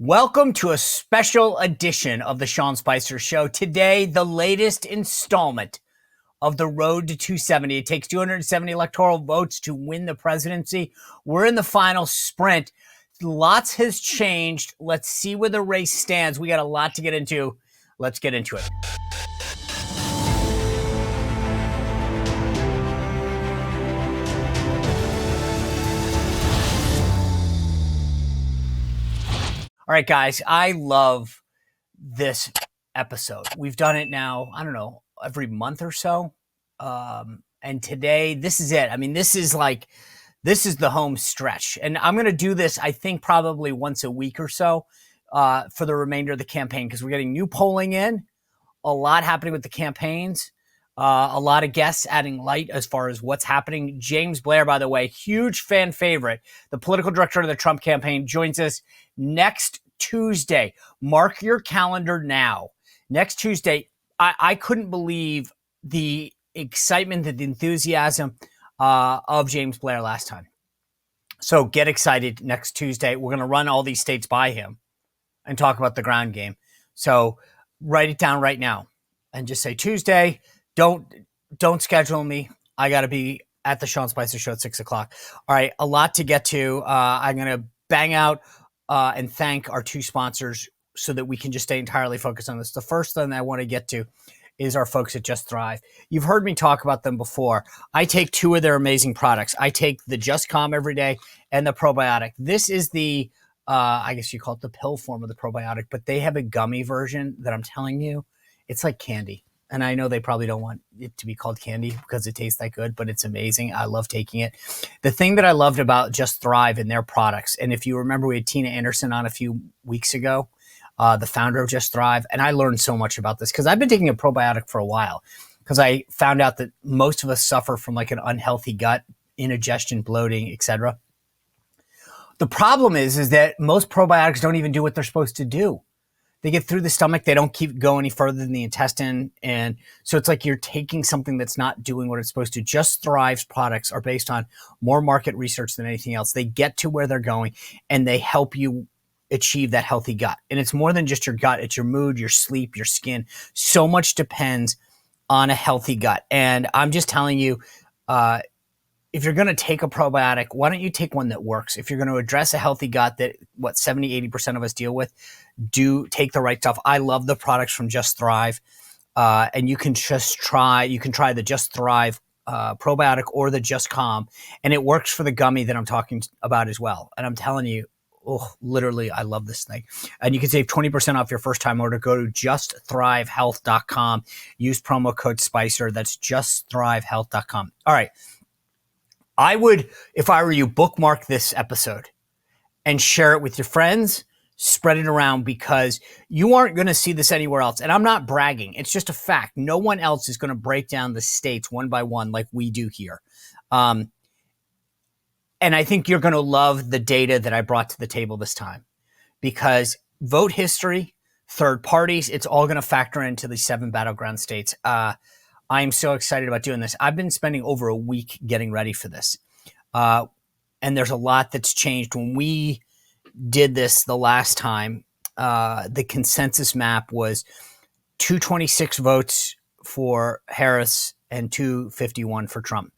Welcome to a special edition of the Sean Spicer Show. Today, the latest installment of the road to 270. It takes 270 electoral votes to win the presidency. We're in the final sprint. Lots has changed. Let's see where the race stands. We got a lot to get into. Let's get into it. All right, guys, I love this episode. We've done it now, I don't know, every month or so. And today, this is it. I mean, this is the home stretch. And I'm going to do this, I think, probably once a week or so for the remainder of the campaign, because we're getting new polling in, a lot happening with the campaigns, a lot of guests adding light as far as what's happening. James Blair, by the way, huge fan favorite, the political director of the Trump campaign, joins us next Tuesday. Mark your calendar now. Next Tuesday, I couldn't believe the excitement, the enthusiasm of James Blair last time. So get excited next Tuesday. We're going to run all these states by him and talk about the ground game. So write it down right now and just say Tuesday. Don't schedule me. I got to be at the Sean Spicer Show at 6:00. All right, a lot to get to. I'm going to bang out and thank our two sponsors so that we can just stay entirely focused on this. The first thing I want to get to is our folks at Just Thrive. You've heard me talk about them before. I take two of their amazing products. I take the Just Calm every day and the probiotic. This is the, I guess you call it the pill form of the probiotic, but they have a gummy version that I'm telling you, it's like candy. And I know they probably don't want it to be called candy because it tastes that good, but it's amazing. I love taking it. The thing that I loved about Just Thrive and their products, and if you remember, we had Tina Anderson on a few weeks ago, the founder of Just Thrive, and I learned so much about this because I've been taking a probiotic for a while because I found out that most of us suffer from like an unhealthy gut, indigestion, bloating, etc. The problem is that most probiotics don't even do what they're supposed to do. They get through the stomach. They don't keep go any further than the intestine. And so it's like you're taking something that's not doing what it's supposed to. Just Thrive's products are based on more market research than anything else. They get to where they're going and they help you achieve that healthy gut. And it's more than just your gut. It's your mood, your sleep, your skin. So much depends on a healthy gut. And I'm just telling you, if you're going to take a probiotic, why don't you take one that works? If you're going to address a healthy gut that 70-80% of us deal with, do take the right stuff. I love the products from Just Thrive. And you can try the Just Thrive probiotic or the Just Calm. And it works for the gummy that I'm talking about as well. And I'm telling you, literally, I love this thing. And you can save 20% off your first time order. Go to justthrivehealth.com. Use promo code SPICER. That's justthrivehealth.com. All right. I would, if I were you, bookmark this episode and share it with your friends, spread it around because you aren't going to see this anywhere else. And I'm not bragging. It's just a fact. No one else is going to break down the states one by one like we do here. And I think you're going to love the data that I brought to the table this time because vote history, third parties, it's all going to factor into the 7 battleground states. I am so excited about doing this. I've been spending over a week getting ready for this. And there's a lot that's changed. When we did this the last time, the consensus map was 226 votes for Harris and 251 for Trump.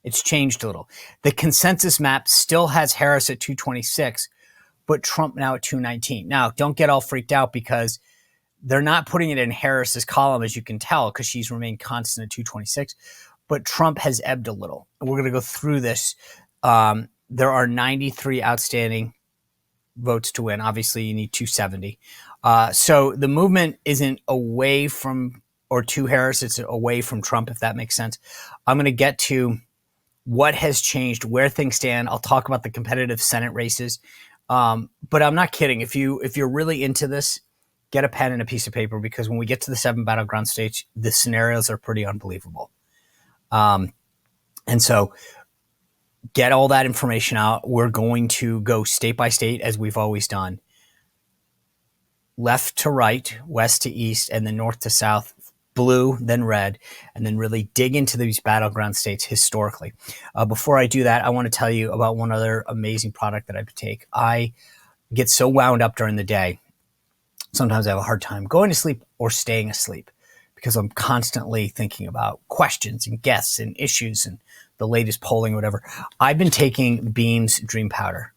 It's changed a little. The consensus map still has Harris at 226, but Trump now at 219. Now, don't get all freaked out because they're not putting it in Harris's column, as you can tell, because she's remained constant at 226. But Trump has ebbed a little. And we're going to go through this. There are 93 outstanding votes to win. Obviously, you need 270. So the movement isn't away from or to Harris. It's away from Trump, if that makes sense. I'm going to get to what has changed, where things stand. I'll talk about the competitive Senate races. But I'm not kidding. If you're really into this, get a pen and a piece of paper because when we get to the 7 battleground states, the scenarios are pretty unbelievable. And so get all that information out. We're going to go state by state as we've always done. Left to right, west to east, and then north to south, blue, then red, and then really dig into these battleground states historically. Before I do that, I want to tell you about one other amazing product that I take. I get so wound up during the day. Sometimes I have a hard time going to sleep or staying asleep because I'm constantly thinking about questions and guests and issues and the latest polling or whatever. I've been taking Beam's Dream Powder.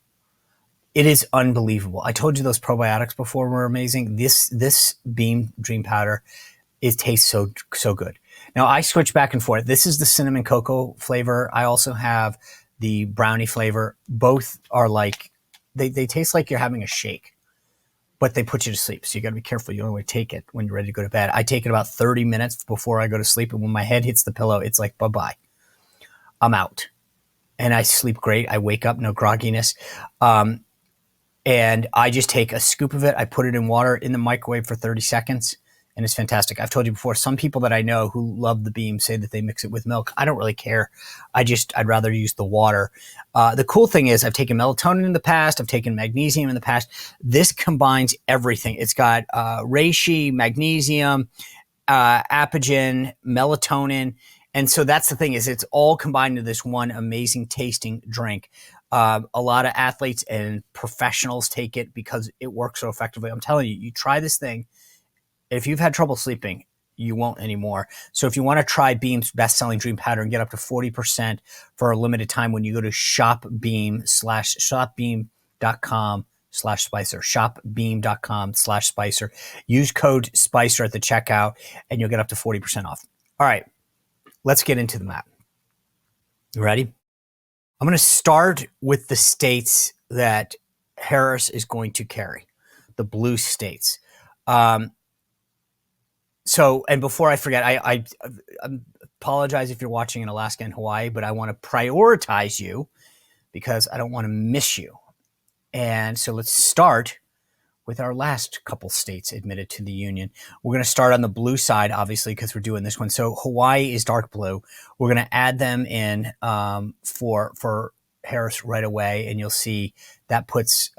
It is unbelievable. I told you those probiotics before were amazing. This Beam Dream Powder, it tastes so good. Now I switch back and forth. This is the cinnamon cocoa flavor. I also have the brownie flavor. Both are like, they taste like you're having a shake, but they put you to sleep. So you got to be careful. You don't want to take it when you're ready to go to bed. I take it about 30 minutes before I go to sleep. And when my head hits the pillow, it's like, bye-bye. I'm out. And I sleep great. I wake up, no grogginess. And I just take a scoop of it. I put it in water in the microwave for 30 seconds. And it's fantastic. I've told you before, some people that I know who love the Beam say that they mix it with milk. I don't really care. I'd rather use the water. The cool thing is I've taken melatonin in the past. I've taken magnesium in the past. This combines everything. It's got reishi, magnesium, apigen, melatonin. And so that's the thing, is it's all combined into this one amazing tasting drink. A lot of athletes and professionals take it because it works so effectively. I'm telling you, you try this thing. If you've had trouble sleeping, you won't anymore. So if you want to try Beam's best-selling Dream Powder and get up to 40% for a limited time when you go to shopbeam.com/Spicer, shopbeam.com/Spicer. Use code Spicer at the checkout and you'll get up to 40% off. All right, let's get into the map. You ready? I'm going to start with the states that Harris is going to carry, the blue states. So, and before I forget, I apologize if you're watching in Alaska and Hawaii, but I want to prioritize you because I don't want to miss you. And so let's start with our last couple states admitted to the union. We're going to start on the blue side, obviously, because we're doing this one. So Hawaii is dark blue. We're going to add them in for Harris right away, and you'll see that puts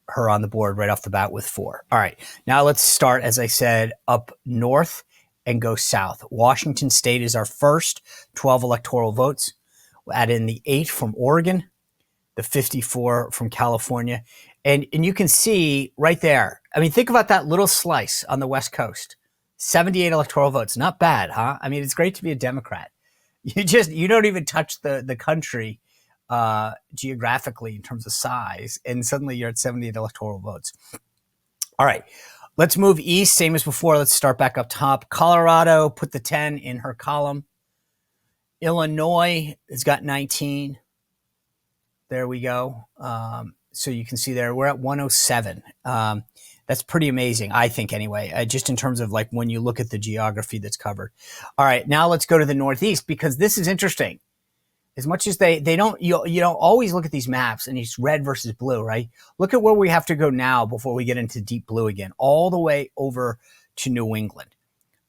her on the board right off the bat with 4. All right, now let's start, as I said, up north and go south. Washington State is our first, 12 electoral votes. We'll add in the 8 from Oregon, the 54 from California. And you can see right there, I mean, think about that little slice on the West Coast. 78 electoral votes, not bad, huh? I mean, it's great to be a Democrat. You don't even touch the country geographically in terms of size, and suddenly you're at 78 electoral votes. All right, let's move east, same as before. Let's start back up top. Colorado, put the 10 in her column. Illinois has got 19. There we go. So you can see there, we're at 107. That's pretty amazing, I think, anyway, just in terms of like when you look at the geography that's covered. All right, now let's go to the Northeast, because this is interesting. As much as they don't, you don't always look at these maps and it's red versus blue, right? Look at where we have to go now before we get into deep blue again, all the way over to New England.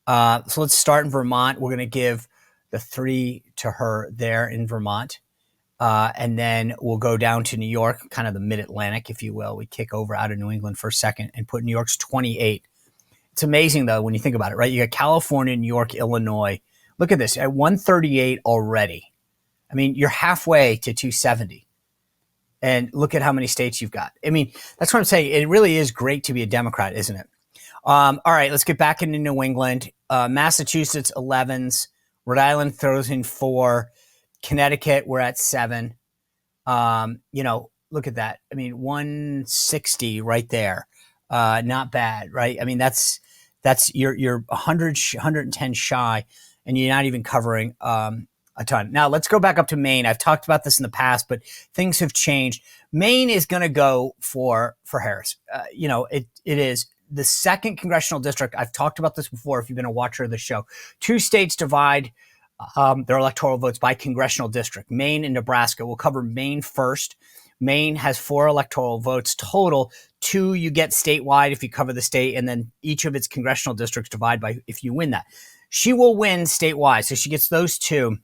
So let's start in Vermont. We're going to give the 3 to her there in Vermont. And then we'll go down to New York, kind of the mid-Atlantic, if you will. We kick over out of New England for a second and put New York's 28. It's amazing, though, when you think about it, right? You got California, New York, Illinois. Look at this, at 138 already. I mean, you're halfway to 270. And look at how many states you've got. I mean, that's what I'm saying. It really is great to be a Democrat, isn't it? All right, let's get back into New England. Massachusetts, 11s. Rhode Island throws in 4. Connecticut, we're at 7. Look at that. I mean, 160 right there. Not bad, right? I mean, that's you're 110 shy, and you're not even covering a ton. Now let's go back up to Maine. I've talked about this in the past, but things have changed. Maine is going to go for Harris. It is the 2nd congressional district. I've talked about this before. If you've been a watcher of the show, 2 states divide their electoral votes by congressional district. Maine and Nebraska. We'll cover Maine first. Maine has 4 electoral votes total. 2 you get statewide if you cover the state, and then each of its congressional districts divide by if you win that. She will win statewide, so she gets those 2.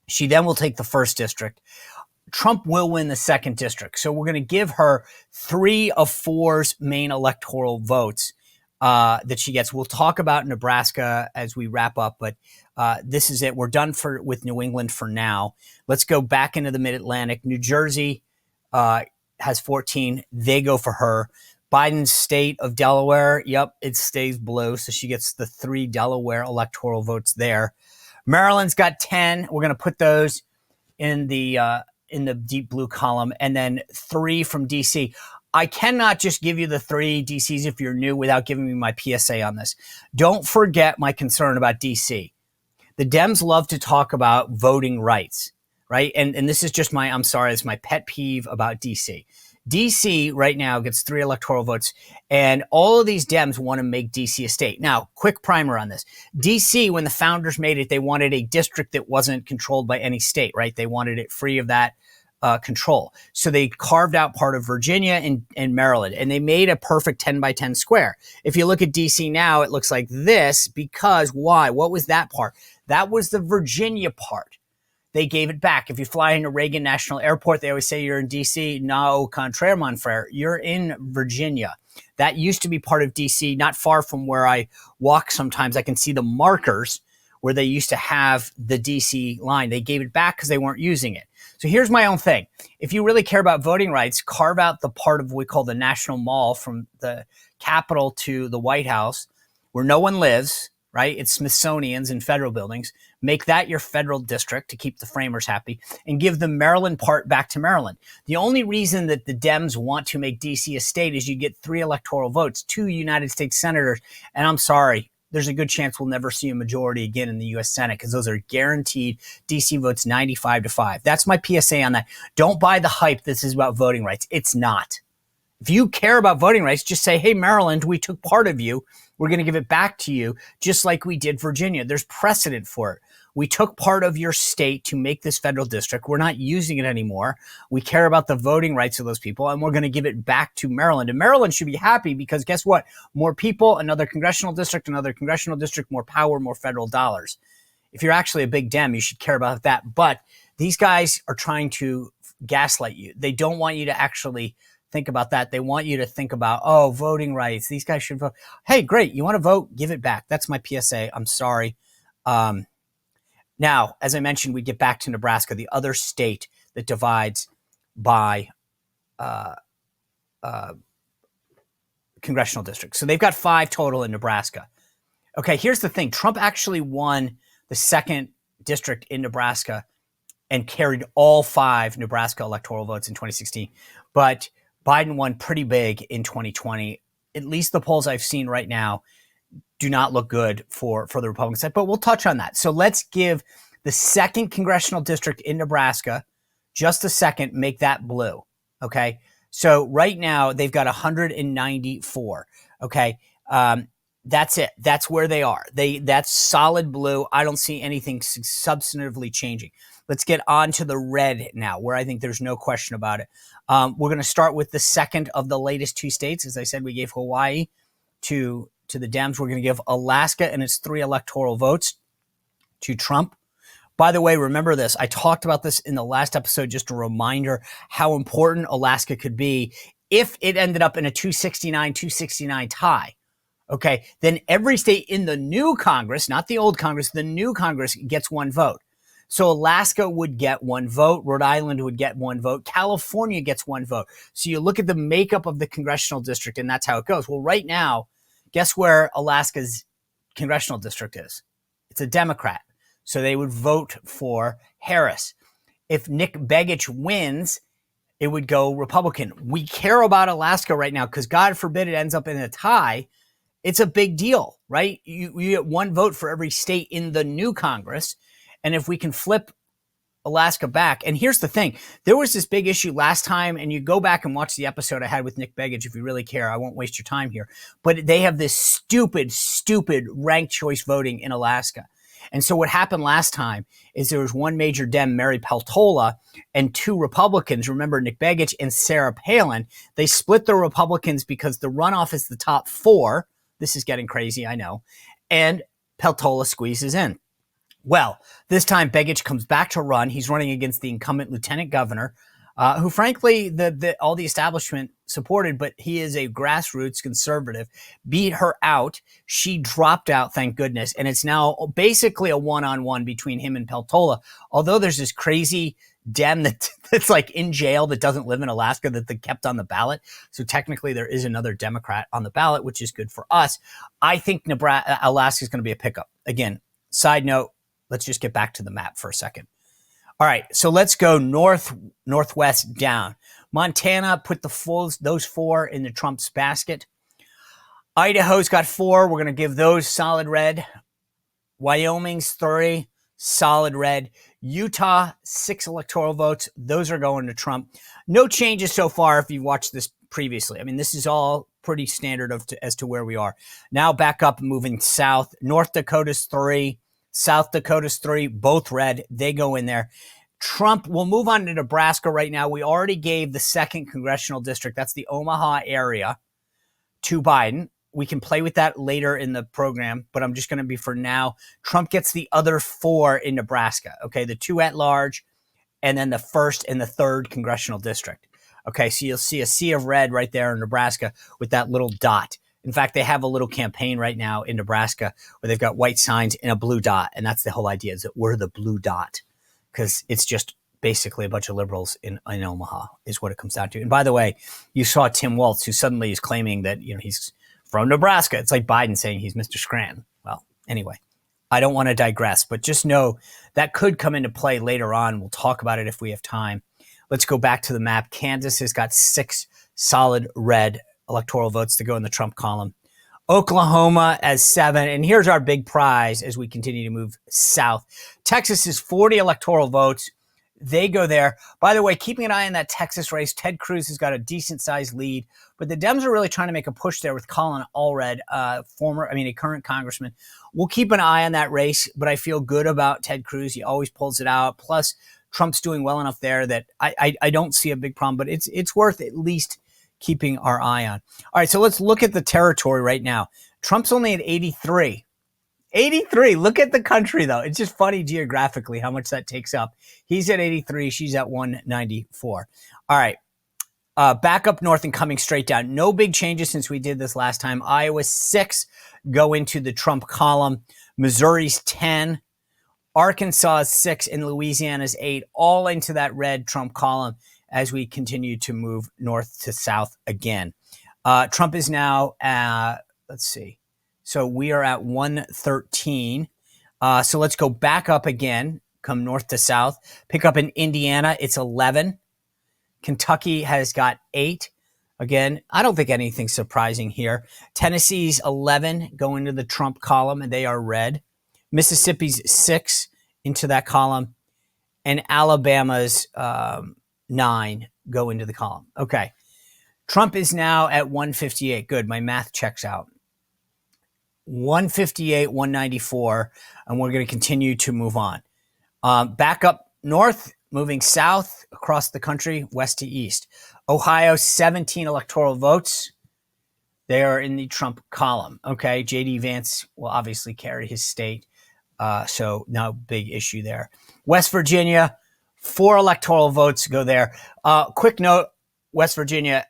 She then will take the 1st district. Trump will win the 2nd district. So we're going to give her 3 of 4's Maine electoral votes that she gets. We'll talk about Nebraska as we wrap up, but this is it. We're done with New England for now. Let's go back into the Mid-Atlantic. New Jersey has 14. They go for her. Biden's state of Delaware, yep, it stays blue. So she gets the 3 Delaware electoral votes there. Maryland's got 10. We're going to put those in the deep blue column, and then 3 from DC. I cannot just give you the 3 DCs if you're new without giving me my PSA on this. Don't forget my concern about DC. The Dems love to talk about voting rights, right? And this is just it's my pet peeve about DC. DC right now gets 3 electoral votes, and all of these Dems want to make DC a state. Now, quick primer on this. DC, when the founders made it, they wanted a district that wasn't controlled by any state, right? They wanted it free of that control. So they carved out part of Virginia and Maryland, and they made a perfect 10 by 10 square. If you look at DC now, it looks like this because why? What was that part? That was the Virginia part. They gave it back. If you fly into Reagan National Airport, they always say you're in D.C. No, au contraire, mon frère. You're in Virginia. That used to be part of D.C., not far from where I walk sometimes. I can see the markers where they used to have the D.C. line. They gave it back because they weren't using it. So here's my own thing. If you really care about voting rights, carve out the part of what we call the National Mall from the Capitol to the White House where no one lives, right? It's Smithsonian's and federal buildings. Make that your federal district to keep the framers happy and give the Maryland part back to Maryland. The only reason that the Dems want to make DC a state is you get 3 electoral votes, 2 United States senators. And I'm sorry, there's a good chance we'll never see a majority again in the U.S. Senate because those are guaranteed DC votes 95-5. That's my PSA on that. Don't buy the hype this is about voting rights. It's not. If you care about voting rights, just say, hey, Maryland, we took part of you. We're going to give it back to you, just like we did Virginia. There's precedent for it. We took part of your state to make this federal district. We're not using it anymore. We care about the voting rights of those people, and we're going to give it back to Maryland. And Maryland should be happy because guess what? More people, another congressional district, more power, more federal dollars. If you're actually a big Dem, you should care about that. But these guys are trying to gaslight you. They don't want you to actually think about that. They want you to think about, oh, voting rights. These guys should vote. Hey, great. You want to vote? Give it back. That's my PSA. I'm sorry. Now, as I mentioned, we get back to Nebraska, the other state that divides by congressional districts. So they've got 5 total in Nebraska. Okay, here's the thing. Trump actually won the 2nd district in Nebraska and carried all 5 Nebraska electoral votes in 2016. But Biden won pretty big in 2020. At least the polls I've seen right now do not look good for the Republican side, but we'll touch on that. So let's give the 2nd congressional district in Nebraska just a second, make that blue, okay? So right now they've got 194, okay? That's it. That's where they are. That's solid blue. I don't see anything substantively changing. Let's get on to the red now, where I think there's no question about it. We're going to start with the 2nd of the latest 2 states. As I said, we gave Hawaii to the Dems. We're going to give Alaska and its 3 electoral votes to Trump. By the way, remember this. I talked about this in the last episode, just a reminder how important Alaska could be if it ended up in a 269 tie. Okay, then every state in the new Congress, not the old Congress, the new Congress gets 1 vote. So Alaska would get 1 vote. Rhode Island would get 1 vote. California gets 1 vote. So you look at the makeup of the congressional district, and that's how it goes. Well, right now, guess where Alaska's congressional district is? It's a Democrat. So they would vote for Harris. If Nick Begich wins, it would go Republican. We care about Alaska right now because God forbid it ends up in a tie. It's a big deal, right? You get 1 vote for every state in the new Congress. And if we can flip Alaska back, and here's the thing, there was this big issue last time, and you go back and watch the episode I had with Nick Begich if you really care. I won't waste your time here. But they have this stupid ranked choice voting in Alaska. And so what happened last time is there was 1 major Dem, Mary Peltola, and 2 Republicans. Remember, Nick Begich and Sarah Palin. They split the Republicans because the runoff is the top 4. This is getting crazy, I know. And Peltola squeezes in. Well, this time Begich comes back to run. He's running against the incumbent lieutenant governor, who frankly all the establishment supported, but he is a grassroots conservative, beat her out. She dropped out, thank goodness. And it's now basically a one-on-one between him and Peltola. Although there's this crazy Dem that's like in jail that doesn't live in Alaska that they kept on the ballot. So technically there is another Democrat on the ballot, which is good for us. I think Alaska is going to be a pickup. Again, side note, let's just get back to the map for a second. All right, so let's go northwest down. Montana put those 4 in the Trump's basket. Idaho's got 4. We're going to give those solid red. Wyoming's 3, solid red. Utah, 6 electoral votes. Those are going to Trump. No changes so far if you've watched this previously. I mean, this is all pretty standard as to where we are. Now back up, moving south. North Dakota's 3. South Dakota's 3, both red. They go in there. Trump, we'll move on to Nebraska right now. We already gave the 2nd congressional district, that's the Omaha area, to Biden. We can play with that later in the program, but I'm just going to be for now. Trump gets the other 4 in Nebraska, okay? The 2 at large, and then the 1st and the 3rd congressional district. Okay, so you'll see a sea of red right there in Nebraska with that little dot. In fact, they have a little campaign right now in Nebraska where they've got white signs and a blue dot. And that's the whole idea, is that we're the blue dot, because it's just basically a bunch of liberals in Omaha is what it comes down to. And by the way, you saw Tim Walz, who suddenly is claiming that, he's from Nebraska. It's like Biden saying he's Mr. Scranton. Well, anyway, I don't want to digress, but just know that could come into play later on. We'll talk about it if we have time. Let's go back to the map. Kansas has got 6 solid red electoral votes to go in the Trump column. Oklahoma as 7. And here's our big prize as we continue to move south. Texas is 40 electoral votes. They go there. By the way, keeping an eye on that Texas race, Ted Cruz has got a decent sized lead, but the Dems are really trying to make a push there with Colin Allred, a current congressman. We'll keep an eye on that race, but I feel good about Ted Cruz. He always pulls it out. Plus, Trump's doing well enough there that I don't see a big problem, but it's worth at least keeping our eye on. All right, so let's look at the territory right now. Trump's only at 83. 83. Look at the country, though. It's just funny geographically how much that takes up. He's at 83. She's at 194. All right. Back up north and coming straight down. No big changes since we did this last time. Iowa's 6 go into the Trump column. Missouri's 10. Arkansas is 6 and Louisiana's 8. All into that red Trump column as we continue to move north to south again. Trump is now let's see. So we are at 113. So let's go back up again, come north to south. Pick up in Indiana, it's 11. Kentucky has got 8. Again, I don't think anything's surprising here. Tennessee's 11 go into the Trump column, and they are red. Mississippi's 6 into that column. And Alabama's 9 go into the column. Okay. Trump is now at 158. Good. My math checks out. 158, 194, and we're going to continue to move on. Back up north, moving south across the country, west to east. Ohio, 17 electoral votes. They are in the Trump column. Okay, J.D. Vance will obviously carry his state, so no big issue there. West Virginia, 4 electoral votes go there. Quick note, West Virginia,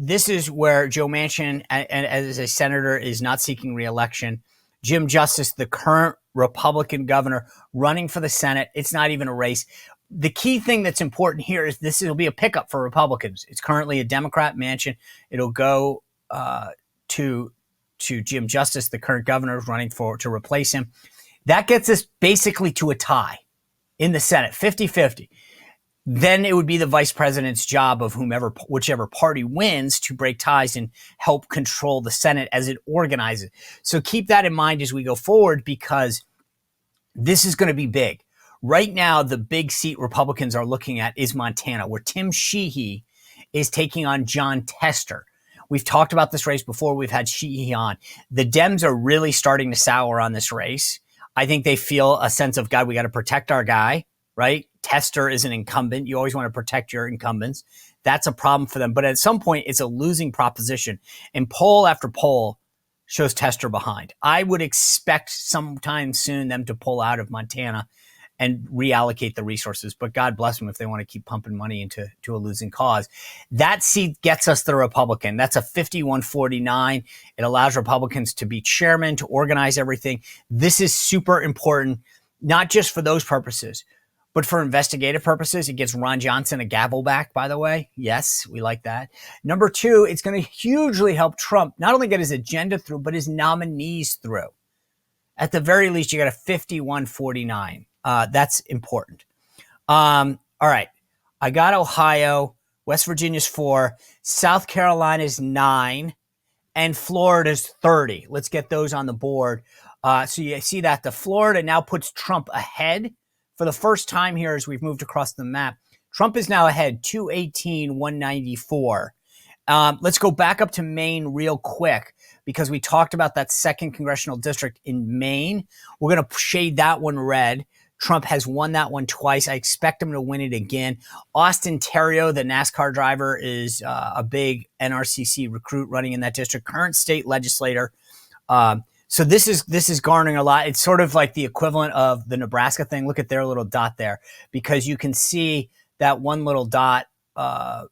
this is where Joe Manchin, as a senator, is not seeking re-election. Jim Justice, the current Republican governor, running for the Senate. It's not even a race. The key thing that's important here is this will be a pickup for Republicans. It's currently a Democrat, Manchin. It'll go to Jim Justice, the current governor, running to replace him. That gets us basically to a tie in the Senate, 50-50. Then it would be the vice president's job of whichever party wins to break ties and help control the Senate as it organizes. So keep that in mind as we go forward, because this is going to be big. Right now, the big seat Republicans are looking at is Montana, where Tim Sheehy is taking on John Tester. We've talked about this race before. We've had Sheehy on. The Dems are really starting to sour on this race. I think they feel a sense of, God, we got to protect our guy, right? Tester is an incumbent. You always want to protect your incumbents. That's a problem for them. But at some point, it's a losing proposition. And poll after poll shows Tester behind. I would expect sometime soon them to pull out of Montana and reallocate the resources. But God bless them if they want to keep pumping money into a losing cause. That seat gets us the Republican. That's a 51-49. It allows Republicans to be chairman, to organize everything. This is super important, not just for those purposes, But for investigative purposes, it gives Ron Johnson a gavel back, by the way. Yes, we like that. Number two, it's going to hugely help Trump not only get his agenda through, but his nominees through. At the very least, you got a 51-49. That's important. All right. I got Ohio. West Virginia's 4. South Carolina's 9. And Florida's 30. Let's get those on the board. So you see that the Florida now puts Trump ahead for the first time here as we've moved across the map. Trump is now ahead, 218-194. Let's go back up to Maine real quick because we talked about that 2nd congressional district in Maine. We're going to shade that one red. Trump has won that one twice. I expect him to win it again. Austin Terrio, the NASCAR driver, is a big NRCC recruit running in that district, current state legislator. So this is garnering a lot. It's sort of like the equivalent of the Nebraska thing. Look at their little dot there, because you can see that one little dot, for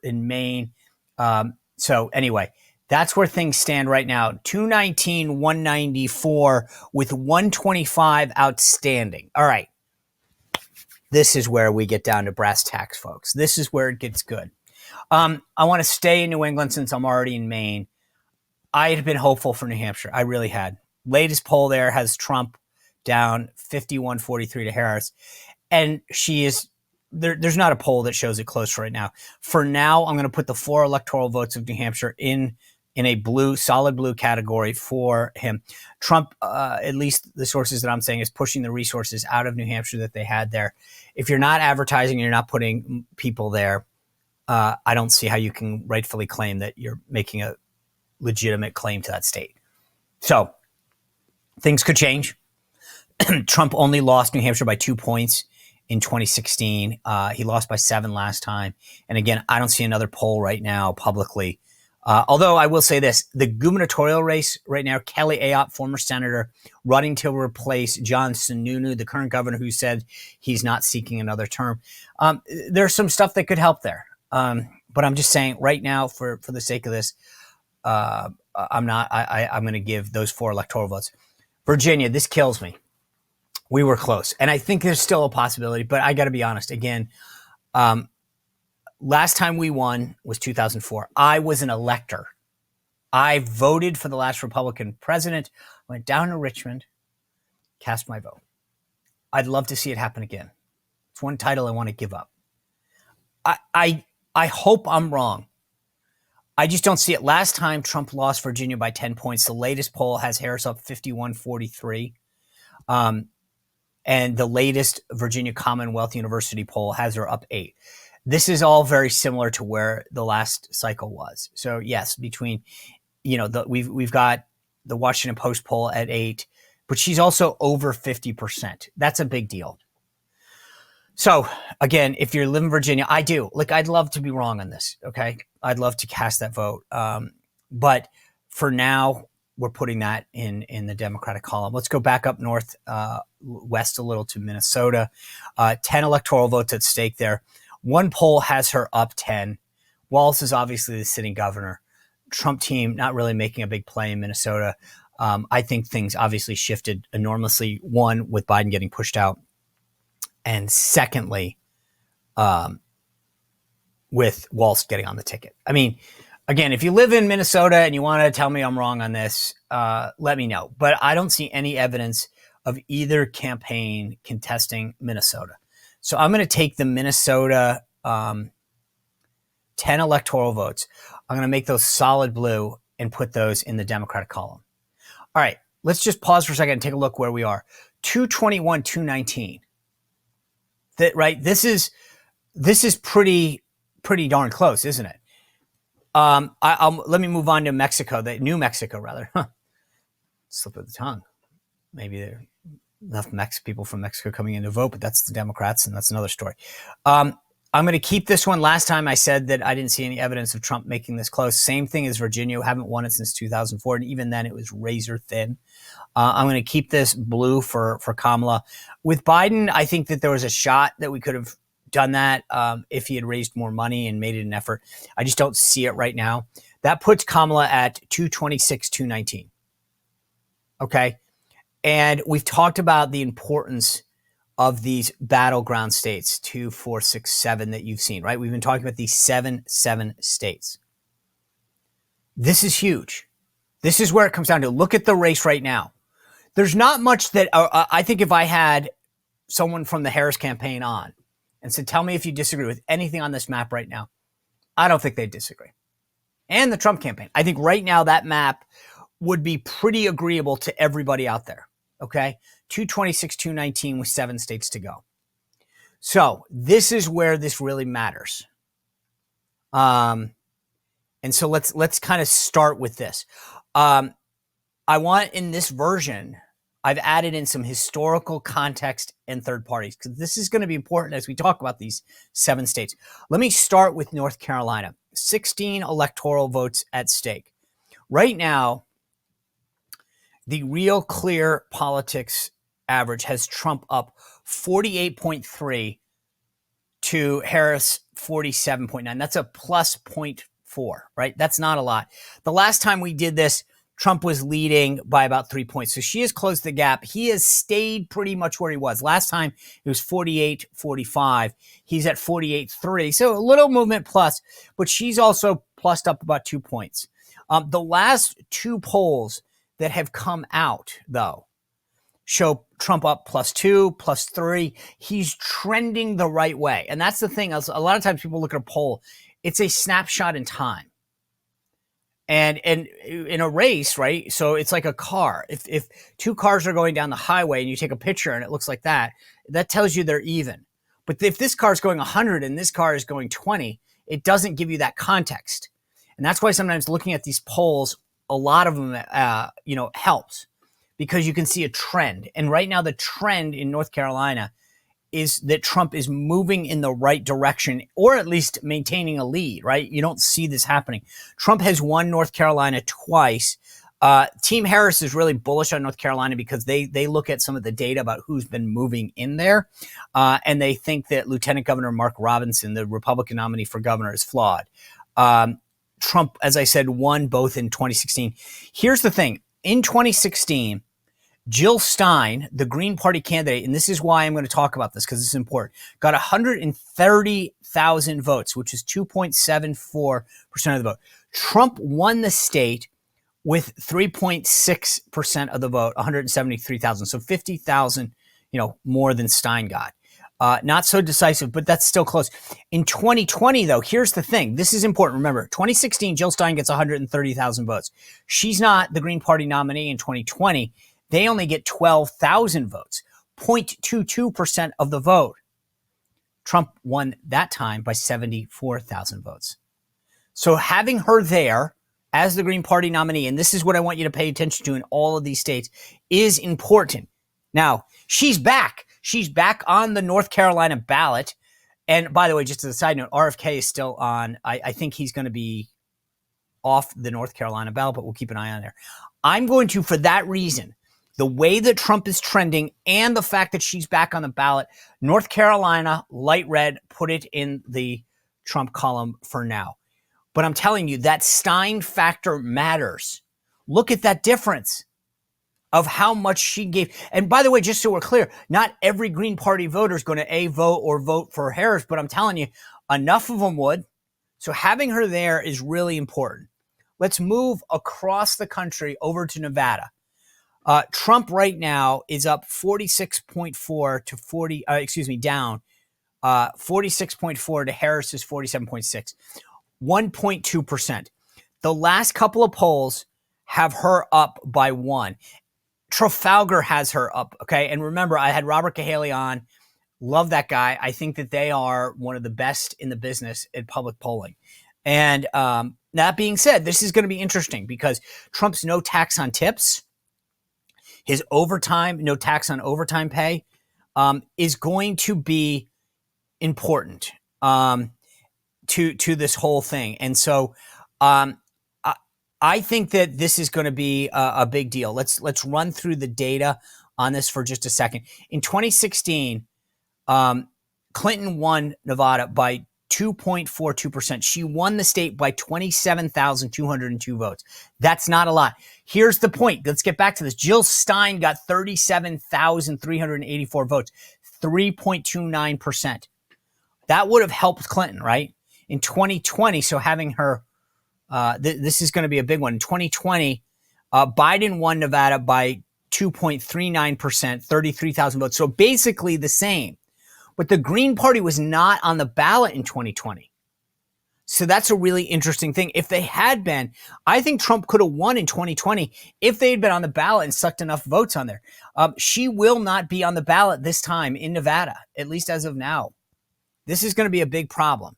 in Maine. So anyway, that's where things stand right now. 219-194 with 125 outstanding. All right. This is where we get down to brass tacks, folks. This is where it gets good. I want to stay in New England since I'm already in Maine. I had been hopeful for New Hampshire. I really had. Latest poll there has Trump down 51-43 to Harris. And she is there's not a poll that shows it close right now. For now, I'm going to put the 4 electoral votes of New Hampshire in a blue, solid blue category for him. Trump, at least the sources that I'm saying, is pushing the resources out of New Hampshire that they had there. If you're not advertising, you're not putting people there, I don't see how you can rightfully claim that you're making a legitimate claim to that state. So things could change. Trump only lost New Hampshire by 2 points in 2016. He lost by 7 last time. And again, I don't see another poll right now publicly. Although I will say this, the gubernatorial race right now, Kelly Ayotte, former senator, running to replace John Sununu, the current governor who said he's not seeking another term. There's some stuff that could help there. But I'm just saying right now, for the sake of this, I'm going to give those 4 electoral votes. Virginia, this kills me. We were close. And I think there's still a possibility, but I got to be honest. Again, last time we won was 2004. I was an elector. I voted for the last Republican president, went down to Richmond, cast my vote. I'd love to see it happen again. It's one title I want to give up. I hope I'm wrong. I just don't see it. Last time Trump lost Virginia by 10 points. The latest poll has Harris up 51-43. And the latest Virginia Commonwealth University poll has her up 8. This is all very similar to where the last cycle was. So yes, between, we've got the Washington Post poll at 8, but she's also over 50%. That's a big deal. So again, if you live in Virginia, I'd love to be wrong on this. Okay. I'd love to cast that vote. But for now, we're putting that in the Democratic column. Let's go back up north, west a little to Minnesota. 10 electoral votes at stake there. One poll has her up 10. Wallace is obviously the sitting governor. Trump team not really making a big play in Minnesota. I think things obviously shifted enormously. One, with Biden getting pushed out. And secondly, with Walz getting on the ticket. I mean, again, if you live in Minnesota and you want to tell me I'm wrong on this, let me know. But I don't see any evidence of either campaign contesting Minnesota. So I'm going to take the Minnesota 10 electoral votes. I'm going to make those solid blue and put those in the Democratic column. All right, let's just pause for a second and take a look where we are. 221, 219. Right? This is pretty darn close, isn't it? Let me move on to Mexico, New Mexico, rather. Slip of the tongue. Maybe there are enough people from Mexico coming in to vote, but that's the Democrats, and that's another story. I'm going to keep this one. Last time I said that I didn't see any evidence of Trump making this close. Same thing as Virginia. Haven't won it since 2004, and even then it was razor thin. I'm going to keep this blue for Kamala. With Biden, I think that there was a shot that we could have done that if he had raised more money and made it an effort. I just don't see it right now. That puts Kamala at 226, 219. Okay. And we've talked about the importance of these battleground states, 2, 4, 6, 7 that you've seen, right? We've been talking about these seven states. This is huge. This is where it comes down to. Look at the race right now. There's not much that I think if I had someone from the Harris campaign on and said, tell me if you disagree with anything on this map right now, I don't think they'd disagree. And the Trump campaign. I think right now that map would be pretty agreeable to everybody out there. Okay. 226, 219 with 7 states to go. So this is where this really matters. And so let's kind of start with this. I want in this version, I've added in some historical context and third parties because this is going to be important as we talk about these 7 states. Let me start with North Carolina. 16 electoral votes at stake. Right now, the Real Clear Politics average has Trump up 48.3 to Harris 47.9. That's a plus 0.4, right? That's not a lot. The last time we did this, Trump was leading by about 3 points. So she has closed the gap. He has stayed pretty much where he was. Last time it was 48-45. He's at 48.3. So a little movement plus, but she's also plussed up about 2 points. The last 2 polls that have come out, though, show Trump up +2, +3. He's trending the right way. And that's the thing. A lot of times people look at a poll. It's a snapshot in time. And in a race, right? So it's like a car. If 2 cars are going down the highway and you take a picture and it looks like that, that tells you they're even. But if this car is going 100 and this car is going 20, it doesn't give you that context. And that's why sometimes looking at these polls, a lot of them, helps because you can see a trend. And right now the trend in North Carolina is that Trump is moving in the right direction, or at least maintaining a lead, right? You don't see this happening. Trump has won North Carolina twice. Team Harris is really bullish on North Carolina because they look at some of the data about who's been moving in there. And they think that Lieutenant Governor Mark Robinson, the Republican nominee for governor, is flawed. Trump, as I said, won both in 2016. Here's the thing. In 2016, Jill Stein, the Green Party candidate, and this is why I'm going to talk about this because this is important, got 130,000 votes, which is 2.74% of the vote. Trump won the state with 3.6% of the vote, 173,000. So 50,000, more than Stein got. Not so decisive, but that's still close. In 2020, though, here's the thing. This is important. Remember, 2016, Jill Stein gets 130,000 votes. She's not the Green Party nominee in 2020. They only get 12,000 votes, 0.22% of the vote. Trump won that time by 74,000 votes. So having her there as the Green Party nominee, and this is what I want you to pay attention to in all of these states, is important. Now, she's back. She's back on the North Carolina ballot. And by the way, just as a side note, RFK is still on. I think he's going to be off the North Carolina ballot, but we'll keep an eye on there. I'm going to, for that reason, the way that Trump is trending and the fact that she's back on the ballot, North Carolina, light red, put it in the Trump column for now. But I'm telling you, that Stein factor matters. Look at that difference of how much she gave. And by the way, just so we're clear, not every Green Party voter is going to vote for Harris, but I'm telling you, enough of them would. So having her there is really important. Let's move across the country over to Nevada. Trump right now is up 46.4 to 40, down 46.4 to Harris's 47.6, 1.2%. The last couple of polls have her up by 1. Trafalgar has her up, okay? And remember, I had Robert Cahaly on. Love that guy. I think that they are one of the best in the business at public polling. And that being said, this is going to be interesting because Trump's no tax on tips, his overtime, no tax on overtime pay, is going to be important to this whole thing. And so I think that this is going to be a big deal. Let's run through the data on this for just a second. In 2016, Clinton won Nevada by 2.42%. She won the state by 27,202 votes. That's not a lot. Here's the point. Let's get back to this. Jill Stein got 37,384 votes, 3.29%. That would have helped Clinton, right? In 2020, so having her, this is going to be a big one. In 2020, Biden won Nevada by 2.39%, 33,000 votes. So basically the same. But the Green Party was not on the ballot in 2020. So that's a really interesting thing. If they had been, I think Trump could have won in 2020 if they had been on the ballot and sucked enough votes on there. She will not be on the ballot this time in Nevada, at least as of now. This is going to be a big problem.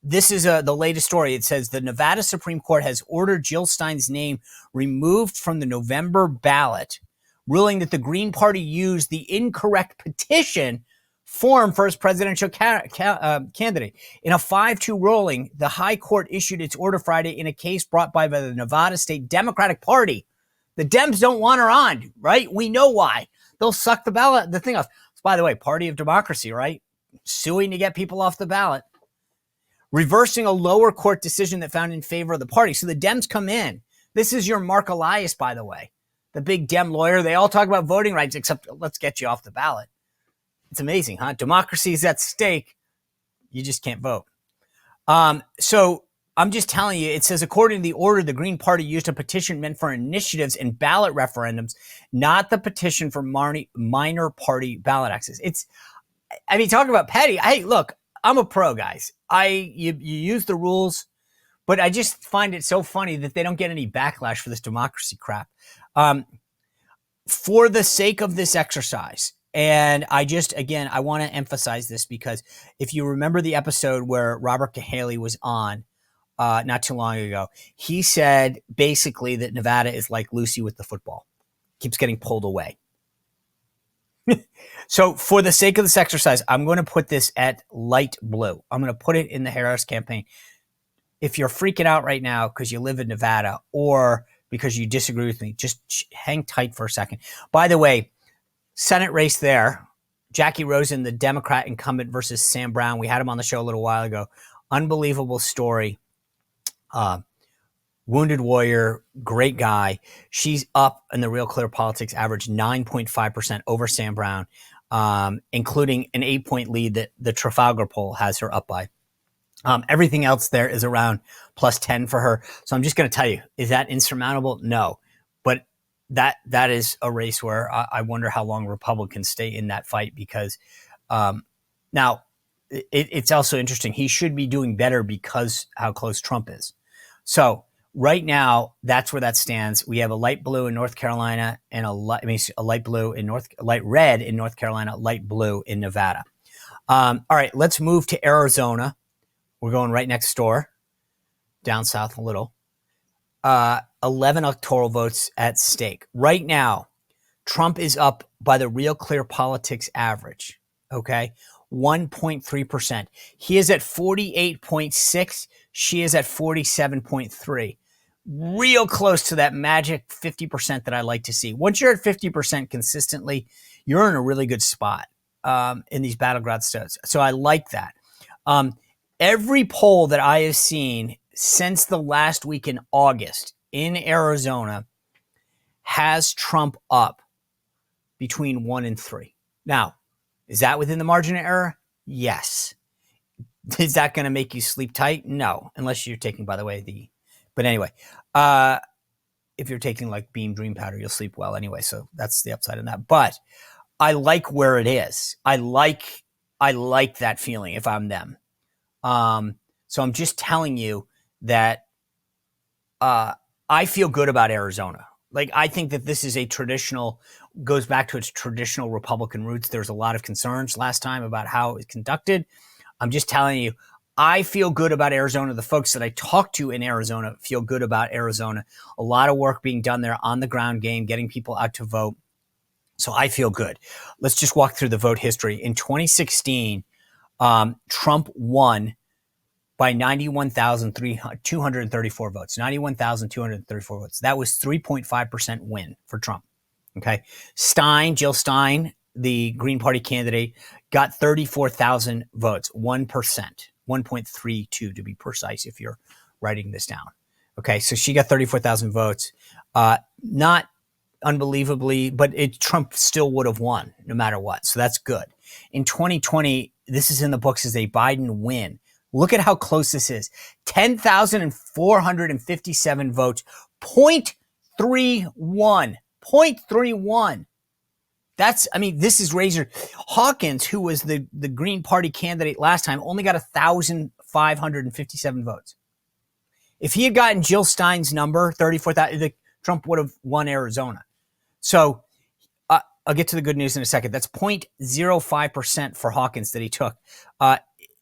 This is the latest story. It says the Nevada Supreme Court has ordered Jill Stein's name removed from the November ballot, ruling that the Green Party used the incorrect petition form for its presidential candidate. In a 5-2 ruling, the High Court issued its order Friday in a case brought by the Nevada State Democratic Party. The Dems don't want her on, right? We know why. They'll suck the thing off. By the way, party of democracy, right? Suing to get people off the ballot. Reversing a lower court decision that found in favor of the party. So the Dems come in. This is your Mark Elias, by the way, the big Dem lawyer. They all talk about voting rights, except let's get you off the ballot. It's amazing, huh? Democracy is at stake. You just can't vote. So I'm just telling you, it says, according to the order, the Green Party used a petition meant for initiatives and ballot referendums, not the petition for minor party ballot access. Talk about petty. Hey, look, I'm a pro, guys. You use the rules, but I just find it so funny that they don't get any backlash for this democracy crap. For the sake of this exercise, and I want to emphasize this because if you remember the episode where Robert Cahaley was on not too long ago, he said basically that Nevada is like Lucy with the football, keeps getting pulled away. So for the sake of this exercise, I'm going to put this at light blue. I'm going to put it in the Harris campaign. If you're freaking out right now because you live in Nevada or because you disagree with me, just hang tight for a second. By the way, Senate race there, Jackie Rosen, the Democrat incumbent versus Sam Brown. We had him on the show a little while ago. Unbelievable story. Wounded warrior, great guy. She's up in the Real Clear Politics average 9.5% over Sam Brown, including an 8-point lead that the Trafalgar poll has her up by. Everything else there is around plus 10 for her. So I'm just going to tell you, is that insurmountable? No. But that is a race where I wonder how long Republicans stay in that fight because now it's also interesting. He should be doing better because how close Trump is. So right now, that's where that stands. We have a light blue in North Carolina and a light red in North Carolina, light blue in Nevada. All right, let's move to Arizona. We're going right next door, down south a little. 11 electoral votes at stake. Right now, Trump is up by the Real Clear Politics average, okay? 1.3%. He is at 48.6. She is at 47.3. Real close to that magic 50% that I like to see. Once you're at 50% consistently, you're in a really good spot in these battleground states. So I like that. Every poll that I have seen since the last week in August in Arizona has Trump up between 1 and 3. Now, is that within the margin of error? Yes. Is that going to make you sleep tight? No, unless you're taking, by the way, but anyway, if you're taking like Beam Dream Powder, you'll sleep well anyway. So that's the upside of that. But I like where it is. I like that feeling if I'm them. So I'm just telling you that I feel good about Arizona. Like, I think that this is goes back to its traditional Republican roots. There's a lot of concerns last time about how it's conducted. I'm just telling you, I feel good about Arizona. The folks that I talk to in Arizona feel good about Arizona. A lot of work being done there on the ground game, getting people out to vote. So I feel good. Let's just walk through the vote history. In 2016, Trump won by 91,234 votes. 91,234 votes. That was 3.5% win for Trump. Okay. Jill Stein the Green Party candidate, got 34,000 votes, 1%, 1.32 to be precise if you're writing this down. Okay, so she got 34,000 votes. Not unbelievably, but Trump still would have won no matter what. So that's good. In 2020, this is in the books as a Biden win. Look at how close this is. 10,457 votes, 0.31. 0.31. This is razor. Hawkins, who was the Green Party candidate last time, only got 1,557 votes. If he had gotten Jill Stein's number, 34,000, Trump would have won Arizona. So I'll get to the good news in a second. That's 0.05% for Hawkins that he took.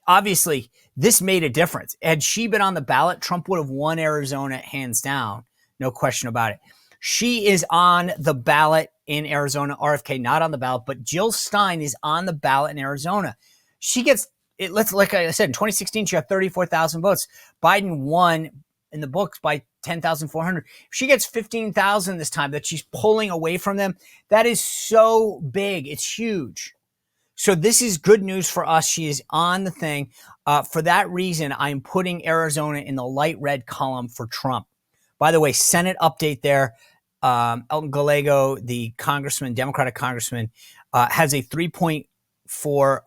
Obviously, this made a difference. Had she been on the ballot, Trump would have won Arizona hands down. No question about it. She is on the ballot in Arizona. RFK not on the ballot, but Jill Stein is on the ballot in Arizona. She gets it. Like I said, in 2016, she got 34,000 votes. Biden won in the books by 10,400. If she gets 15,000 this time that she's pulling away from them, that is so big. It's huge. So this is good news for us. She is on the thing. For that reason, I'm putting Arizona in the light red column for Trump. By the way, Senate update there. Elton Gallego, the congressman, Democratic congressman, has a 3.4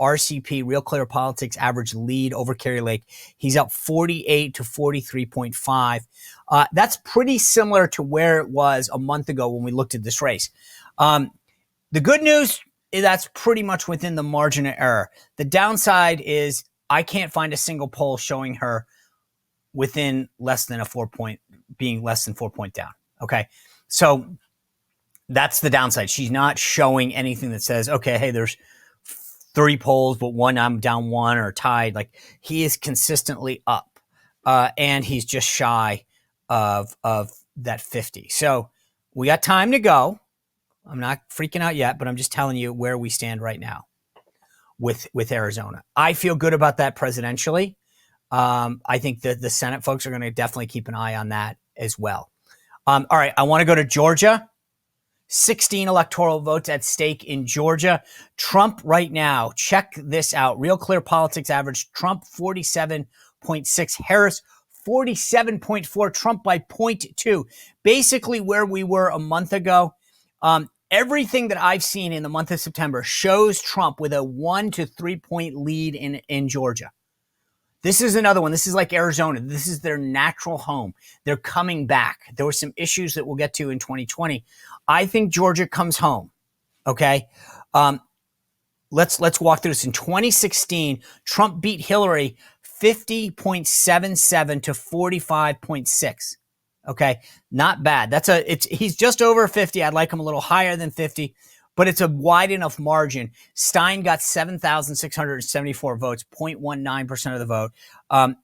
RCP, Real Clear Politics average lead over Kerry Lake. He's up 48 to 43.5. That's pretty similar to where it was a month ago when we looked at this race. The good news is that's pretty much within the margin of error. The downside is I can't find a single poll showing her within less than being less than 4 point down. Okay. So that's the downside. She's not showing anything that says, okay, hey, there's 3 polls, but one I'm down 1 or tied. Like, he is consistently up, and he's just shy of that 50. So we got time to go. I'm not freaking out yet, but I'm just telling you where we stand right now with Arizona. I feel good about that presidentially. I think that the Senate folks are going to definitely keep an eye on that as well. All right, I want to go to Georgia. 16 electoral votes at stake in Georgia. Trump right now, check this out. Real Clear Politics average, Trump 47.6, Harris 47.4, Trump by 0.2. Basically where we were a month ago. Everything that I've seen in the month of September shows Trump with a 1 to 3 point lead in Georgia. This is another one. This is like Arizona. This is their natural home. They're coming back. There were some issues that we'll get to in 2020. I think Georgia comes home. Okay. Let's walk through this. In 2016, Trump beat Hillary 50.77 to 45.6. Okay. Not bad. He's just over 50. I'd like him a little higher than 50, but it's a wide enough margin. Stein got 7,674 votes, 0.19% of the vote.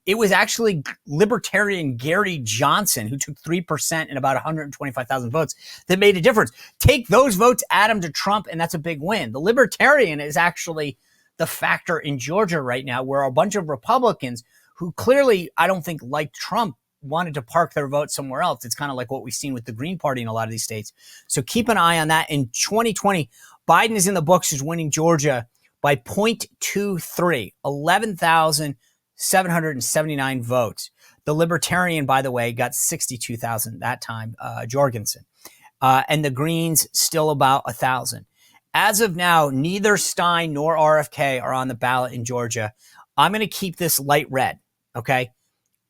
It was actually Libertarian Gary Johnson, who took 3% and about 125,000 votes, that made a difference. Take those votes, add them to Trump, and that's a big win. The Libertarian is actually the factor in Georgia right now, where a bunch of Republicans who clearly, I don't think, like Trump, wanted to park their vote somewhere else. It's kind of like what we've seen with the Green Party in a lot of these states. So keep an eye on that. In 2020, Biden is in the books as winning Georgia by 0.23, 11,779 votes. The Libertarian, by the way, got 62,000 that time, Jorgensen. And the Greens still about 1,000. As of now, neither Stein nor RFK are on the ballot in Georgia. I'm going to keep this light red, okay?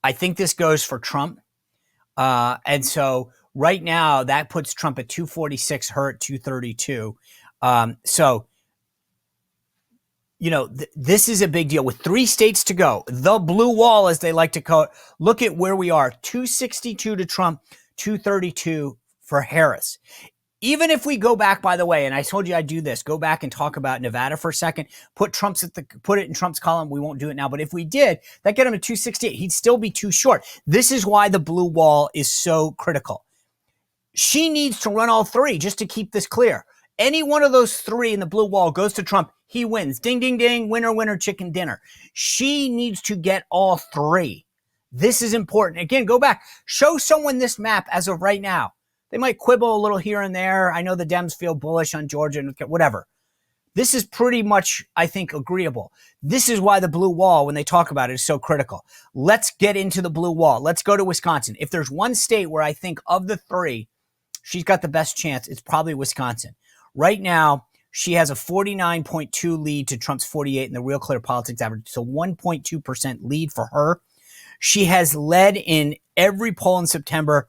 I think this goes for Trump. And so right now that puts Trump at 246, her at 232. This is a big deal with 3 states to go. The blue wall, as they like to call it. Look at where we are. 262 to Trump, 232 for Harris. Even if we go back, by the way, and I told you I'd do this, go back and talk about Nevada for a second, put it in Trump's column. We won't do it now, but if we did, that get him to 268. He'd still be too short. This is why the blue wall is so critical. She needs to run all 3 just to keep this clear. Any one of those 3 in the blue wall goes to Trump. He wins. Ding, ding, ding. Winner, winner, chicken dinner. She needs to get all 3. This is important. Again, go back. Show someone this map as of right now. They might quibble a little here and there. I know the Dems feel bullish on Georgia and whatever. This is pretty much, I think, agreeable. This is why the blue wall, when they talk about it, is so critical. Let's get into the blue wall. Let's go to Wisconsin. If there's one state where I think of the three, she's got the best chance, it's probably Wisconsin. Right now, she has a 49.2 lead to Trump's 48 in the Real Clear Politics average. So 1.2% lead for her. She has led in every poll in September.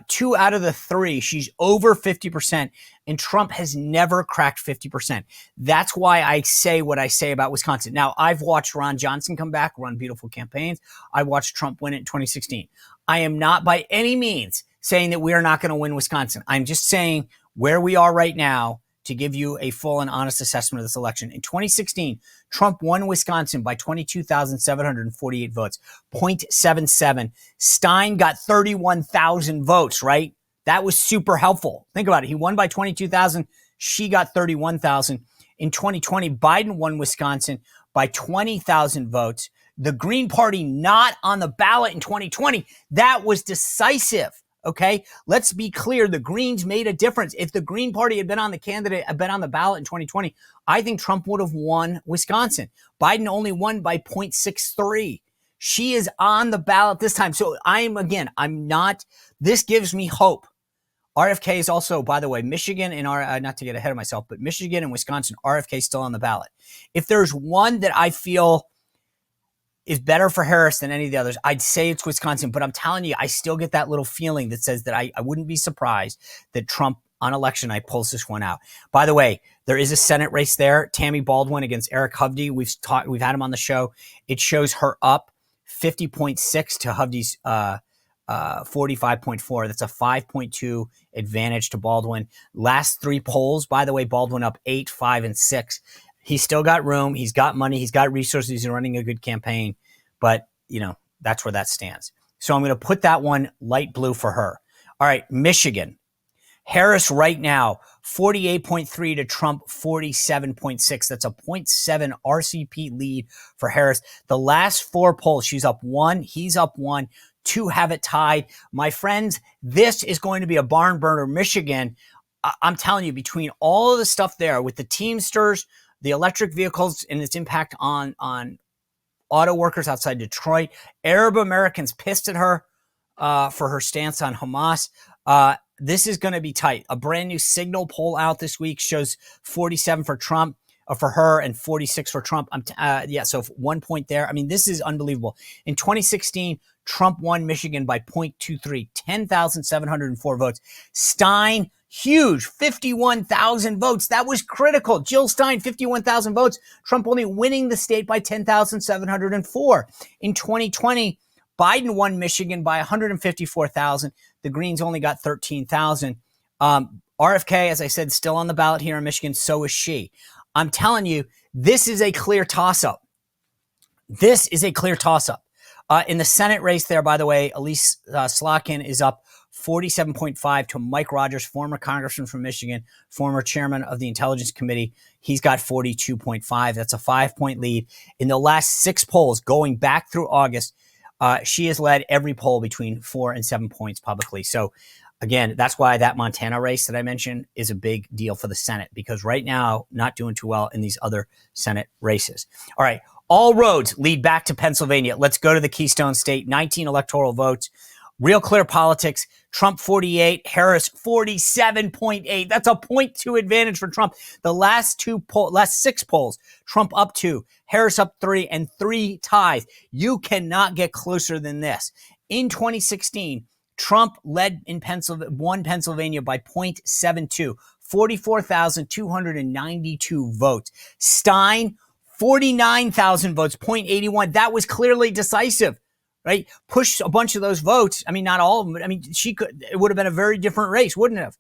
2 out of the 3, she's over 50%, and Trump has never cracked 50%. That's why I say what I say about Wisconsin. Now, I've watched Ron Johnson come back, run beautiful campaigns. I watched Trump win it in 2016. I am not by any means saying that we are not going to win Wisconsin. I'm just saying where we are right now to give you a full and honest assessment of this election. In 2016, Trump won Wisconsin by 22,748 votes, 0.77. Stein got 31,000 votes, right? That was super helpful. Think about it. He won by 22,000. She got 31,000. In 2020, Biden won Wisconsin by 20,000 votes. The Green Party not on the ballot in 2020. That was decisive. Okay, let's be clear. The Greens made a difference. If the Green Party had been on the ballot in 2020, I think Trump would have won Wisconsin. Biden only won by 0.63. She is on the ballot this time. So this gives me hope. RFK is also, by the way, Michigan and not to get ahead of myself, but Michigan and Wisconsin, RFK still on the ballot. If there's one that I feel is better for Harris than any of the others, I'd say it's Wisconsin. But I'm telling you, I still get that little feeling that says that I wouldn't be surprised that Trump on election night pulls this one out. By the way, there is a Senate race there. Tammy Baldwin against Eric Hovde. We've had him on the show. It shows her up 50.6 to Hovde's 45.4. That's a 5.2 advantage to Baldwin. Last 3 polls, by the way, Baldwin up 8, 5, and 6. He's still got room. He's got money. He's got resources. He's running a good campaign. But, that's where that stands. So I'm going to put that one light blue for her. All right, Michigan. Harris right now, 48.3 to Trump, 47.6. That's a 0.7 RCP lead for Harris. The last 4 polls, she's up 1. He's up 1. 2 have it tied. My friends, this is going to be a barn burner. Michigan, I'm telling you, between all of the stuff there with the Teamsters, the electric vehicles and its impact on auto workers outside Detroit, Arab Americans pissed at her for her stance on Hamas. This is going to be tight. A brand new Signal poll out this week shows 47 for Trump, for her, and 46 for Trump. So 1 point there. I mean, this is unbelievable. In 2016, Trump won Michigan by 0.23, 10,704 votes. Stein, huge, 51,000 votes. That was critical. Jill Stein, 51,000 votes. Trump only winning the state by 10,704. In 2020, Biden won Michigan by 154,000. The Greens only got 13,000. RFK, as I said, still on the ballot here in Michigan. So is she. I'm telling you, this is a clear toss-up. This is a clear toss-up. In the Senate race there, by the way, Elise Slotkin is up 47.5 to Mike Rogers, former congressman from Michigan, former chairman of the Intelligence Committee. He's got 42.5. That's a 5-point lead. In the last 6 polls, going back through August, she has led every poll between 4 and 7 points publicly. So, again, that's why that Montana race that I mentioned is a big deal for the Senate, because right now, not doing too well in these other Senate races. All right. All roads lead back to Pennsylvania. Let's go to the Keystone State. 19 electoral votes. Real Clear Politics. Trump 48, Harris 47.8. That's a 0.2 advantage for Trump. The last 6 polls, Trump up 2, Harris up 3, and 3 ties. You cannot get closer than this. In 2016, Trump won Pennsylvania by 0.72, 44,292 votes. Stein, 49,000 votes, 0.81. That was clearly decisive, right? Pushed a bunch of those votes. I mean, not all of them. I mean, it would have been a very different race, wouldn't it have?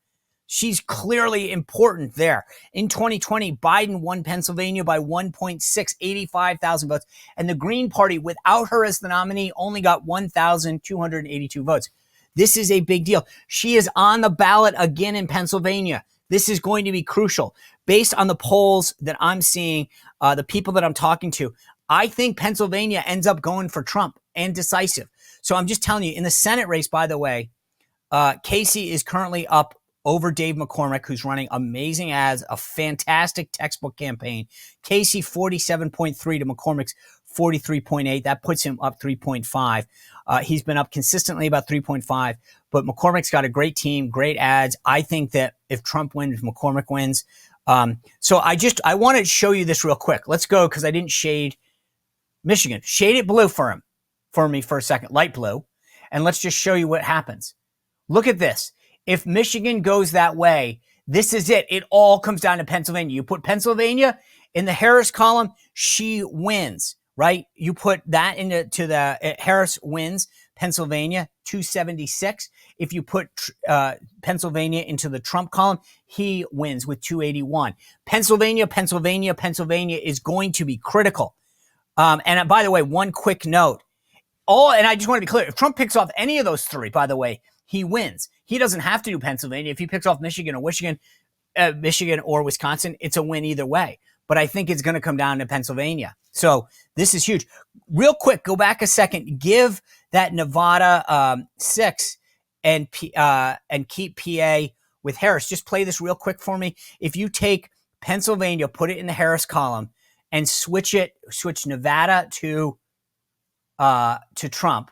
She's clearly important there. In 2020, Biden won Pennsylvania by 1.6, 85,000 votes. And the Green Party, without her as the nominee, only got 1,282 votes. This is a big deal. She is on the ballot again in Pennsylvania. This is going to be crucial. Based on the polls that I'm seeing, the people that I'm talking to, I think Pennsylvania ends up going for Trump and decisive. So I'm just telling you, in the Senate race, by the way, Casey is currently up over Dave McCormick, who's running amazing ads, a fantastic textbook campaign. Casey 47.3 to McCormick's 43.8. That puts him up 3.5. He's been up consistently about 3.5, but McCormick's got a great team, great ads. I think that if Trump wins, McCormick wins. So I want to show you this real quick. Let's go, because I didn't shade Michigan. Shade it blue for me for a second, light blue. And let's just show you what happens. Look at this. If Michigan goes that way, this is it. It all comes down to Pennsylvania. You put Pennsylvania in the Harris column, she wins, right? You put that into the Harris wins, Pennsylvania, 276. If you put Pennsylvania into the Trump column, he wins with 281. Pennsylvania is going to be critical. And by the way, one quick note. And I just want to be clear. If Trump picks off any of those three, by the way, he wins. He doesn't have to do Pennsylvania. If he picks off Michigan or Wisconsin, it's a win either way. But I think it's going to come down to Pennsylvania. So this is huge. Real quick, go back a second. Give that Nevada 6 and keep PA with Harris. Just play this real quick for me. If you take Pennsylvania, put it in the Harris column, and switch Nevada to Trump.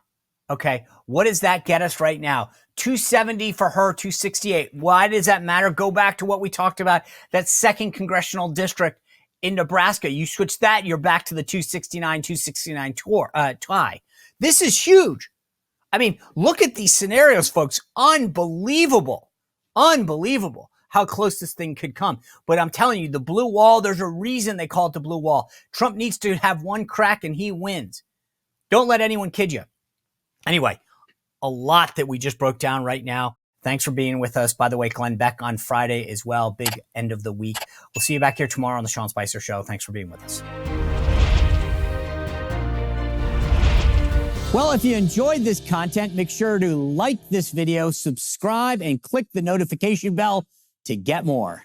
Okay, what does that get us right now? 270 for her, 268. Why does that matter? Go back to what we talked about, that second congressional district in Nebraska. You switch that, you're back to the 269 tie. This is huge. I mean, look at these scenarios, folks. Unbelievable how close this thing could come. But I'm telling you, the blue wall, there's a reason they call it the blue wall. Trump needs to have one crack and he wins. Don't let anyone kid you. Anyway, a lot that we just broke down right now. Thanks for being with us. By the way, Glenn Beck on Friday as well. Big end of the week. We'll see you back here tomorrow on the Sean Spicer Show. Thanks for being with us. Well, if you enjoyed this content, make sure to like this video, subscribe, and click the notification bell to get more.